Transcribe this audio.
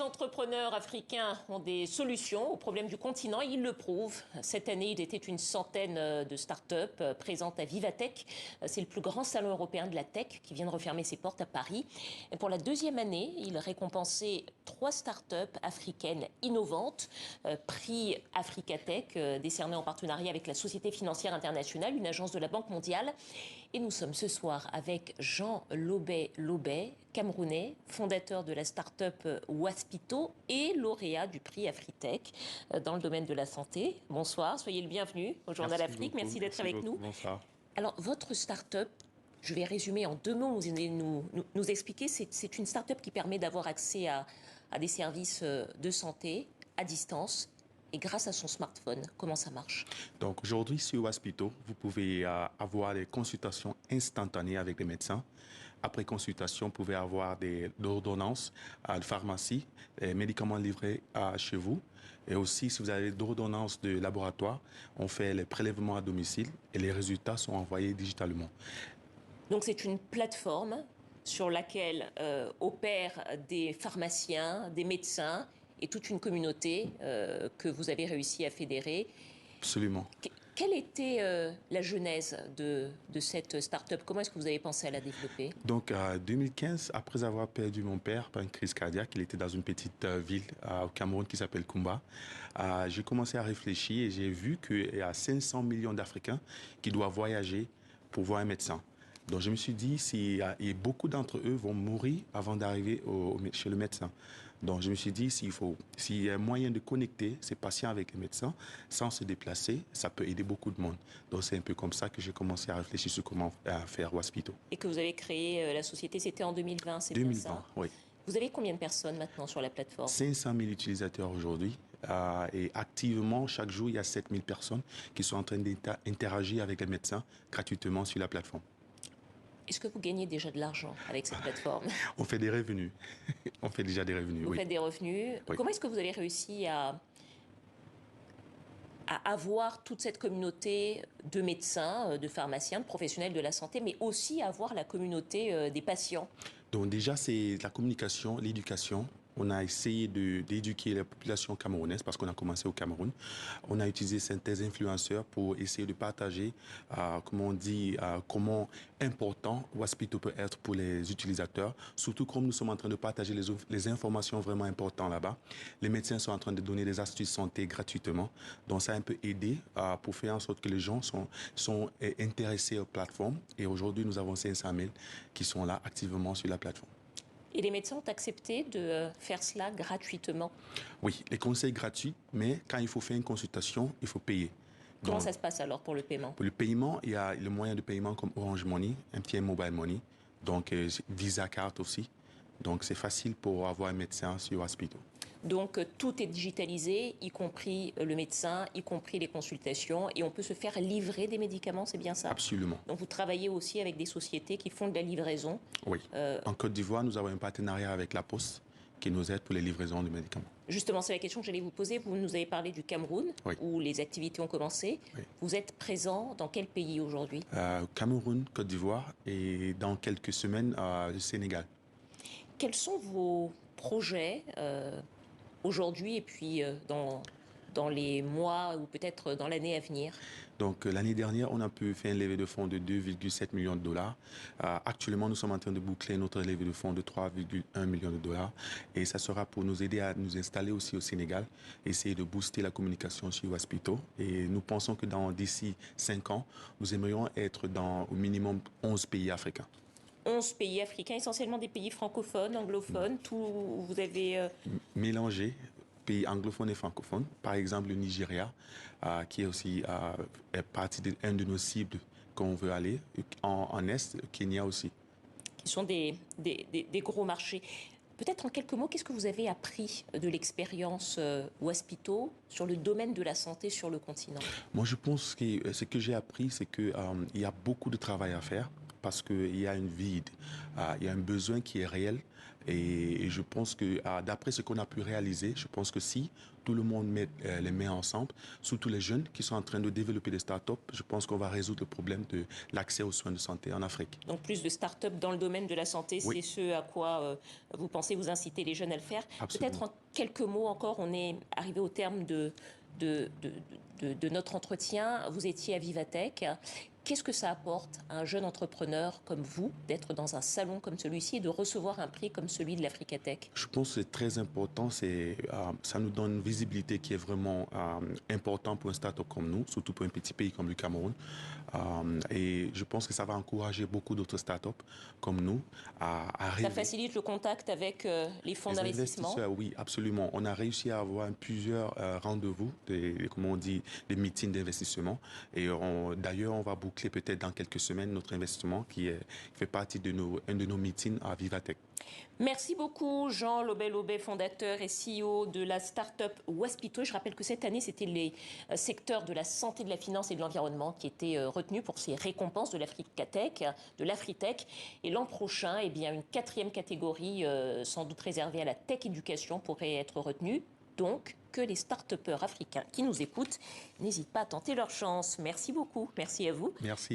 les entrepreneurs africains ont des solutions aux problèmes du continent, ils le prouvent. Cette année, il était une centaine de start-up présentes à Vivatech. C'est le plus grand salon européen de la tech qui vient de refermer ses portes à Paris. Et pour la deuxième année, il récompensait 3 start-up africaines innovantes. Prix Africatech, décerné en partenariat avec la Société financière internationale, une agence de la Banque mondiale. Et nous sommes ce soir avec Jean Lobet, camerounais, fondateur de la start-up Waspito et lauréat du prix Afritech dans le domaine de la santé. Bonsoir, soyez le bienvenu au Journal Afrique. Merci d'être avec nous. Bonsoir. Alors, votre start-up, je vais résumer en 2 mots, vous allez nous expliquer, c'est une start-up qui permet d'avoir accès à des services de santé à distance et grâce à son smartphone. Comment ça marche? Donc aujourd'hui sur Waspito, vous pouvez avoir des consultations instantanées avec les médecins. Après consultation, vous pouvez avoir des ordonnances à la pharmacie, des médicaments livrés chez vous. Et aussi, si vous avez d'ordonnances de laboratoire, on fait les prélèvements à domicile et les résultats sont envoyés digitalement. Donc c'est une plateforme sur laquelle opèrent des pharmaciens, des médecins et toute une communauté que vous avez réussi à fédérer. Absolument. Quelle était la genèse de cette start-up? Comment est-ce que vous avez pensé à la développer? Donc, en 2015, après avoir perdu mon père par une crise cardiaque, il était dans une petite ville au Cameroun qui s'appelle Kumba. J'ai commencé à réfléchir et j'ai vu qu'il y a 500 millions d'Africains qui doivent voyager pour voir un médecin. Donc, je me suis dit, et beaucoup d'entre eux vont mourir avant d'arriver chez le médecin. Donc, je me suis dit, s'il y a moyen de connecter ces patients avec les médecins sans se déplacer, ça peut aider beaucoup de monde. Donc, c'est un peu comme ça que j'ai commencé à réfléchir sur comment faire Waspito. Et que vous avez créé la société, c'était en 2020, c'est bien ça? 2020, oui. Vous avez combien de personnes maintenant sur la plateforme? 500 000 utilisateurs aujourd'hui. Et activement, chaque jour, il y a 7 000 personnes qui sont en train d'interagir avec les médecins gratuitement sur la plateforme. Est-ce que vous gagnez déjà de l'argent avec cette plateforme? On fait des revenus. On fait déjà des revenus, Vous faites des revenus. Oui. Comment est-ce que vous avez réussi à avoir toute cette communauté de médecins, de pharmaciens, de professionnels de la santé, mais aussi à avoir la communauté des patients? Donc déjà, c'est la communication, l'éducation. On a essayé d'éduquer la population camerounaise parce qu'on a commencé au Cameroun. On a utilisé certains influenceurs pour essayer de partager, comment important Waspito peut être pour les utilisateurs. Surtout comme nous sommes en train de partager les informations vraiment importantes là-bas. Les médecins sont en train de donner des astuces santé gratuitement. Donc ça a un peu aidé pour faire en sorte que les gens sont intéressés aux plateformes. Et aujourd'hui, nous avons 500 000 qui sont là activement sur la plateforme. Et les médecins ont accepté de faire cela gratuitement? Oui, les conseils gratuits, mais quand il faut faire une consultation, il faut payer. Comment ça se passe alors pour le paiement? Pour le paiement, il y a le moyen de paiement comme Orange Money, MTN Mobile Money, donc Visa Card aussi. Donc c'est facile pour avoir un médecin sur Waspito. Donc tout est digitalisé, y compris le médecin, y compris les consultations, et on peut se faire livrer des médicaments, c'est bien ça? Absolument. Donc vous travaillez aussi avec des sociétés qui font de la livraison? Oui. En Côte d'Ivoire, nous avons un partenariat avec La Poste qui nous aide pour les livraisons de médicaments. Justement, c'est la question que j'allais vous poser. Vous nous avez parlé du Cameroun, oui, où les activités ont commencé. Oui. Vous êtes présent dans quel pays aujourd'hui? Cameroun, Côte d'Ivoire et dans quelques semaines, le Sénégal. Quels sont vos projets aujourd'hui et puis dans les mois ou peut-être dans l'année à venir? Donc l'année dernière, on a pu faire une levée de fonds de 2,7 millions de dollars. Actuellement, nous sommes en train de boucler notre levée de fonds de 3,1 millions de dollars. Et ça sera pour nous aider à nous installer aussi au Sénégal, essayer de booster la communication sur Waspito. Et nous pensons que d'ici 5 ans, nous aimerions être dans au minimum 11 pays africains. 11 pays africains, essentiellement des pays francophones, anglophones, tout vous avez... Mélangé, pays anglophones et francophones. Par exemple, le Nigeria, qui est aussi partie d'un de nos cibles qu'on veut aller. En Est, le Kenya aussi. Qui sont des gros marchés. Peut-être en quelques mots, qu'est-ce que vous avez appris de l'expérience Waspito sur le domaine de la santé sur le continent? Moi, je pense que ce que j'ai appris, c'est qu'il y a beaucoup de travail à faire. parce qu'il y a une vide, il y a un besoin qui est réel. Et je pense que, d'après ce qu'on a pu réaliser, je pense que si tout le monde met les mains ensemble, surtout les jeunes qui sont en train de développer des startups, je pense qu'on va résoudre le problème de l'accès aux soins de santé en Afrique. Donc plus de start-up dans le domaine de la santé, Oui. c'est ce à quoi vous pensez vous inciter les jeunes à le faire. Absolument. Peut-être en quelques mots encore, on est arrivé au terme de notre entretien. Vous étiez à Vivatech. Qu'est-ce que ça apporte à un jeune entrepreneur comme vous d'être dans un salon comme celui-ci et de recevoir un prix comme celui de l'Africatech? Je pense que c'est très important. Ça nous donne une visibilité qui est vraiment importante pour un start-up comme nous, surtout pour un petit pays comme le Cameroun. Et je pense que ça va encourager beaucoup d'autres start-up comme nous à arriver. Ça facilite le contact avec les fonds Les d'investissement? investisseurs, oui, absolument. On a réussi à avoir plusieurs rendez-vous, comme on dit, des meetings d'investissement. Et d'ailleurs, on va boucler peut-être dans quelques semaines notre investissement qui fait partie de un de nos meetings à Vivatech. Merci beaucoup, Jean Lobé-Lobé, fondateur et CEO de la start-up Waspito. Je rappelle que cette année, c'était les secteurs de la santé, de la finance et de l'environnement qui étaient retenus pour ces récompenses de l'Africatech, de l'Afritech. Et l'an prochain, eh bien, une quatrième catégorie, sans doute réservée à la tech éducation, pourrait être retenue. Donc, que les start-upers africains qui nous écoutent n'hésitent pas à tenter leur chance. Merci beaucoup. Merci à vous. Merci.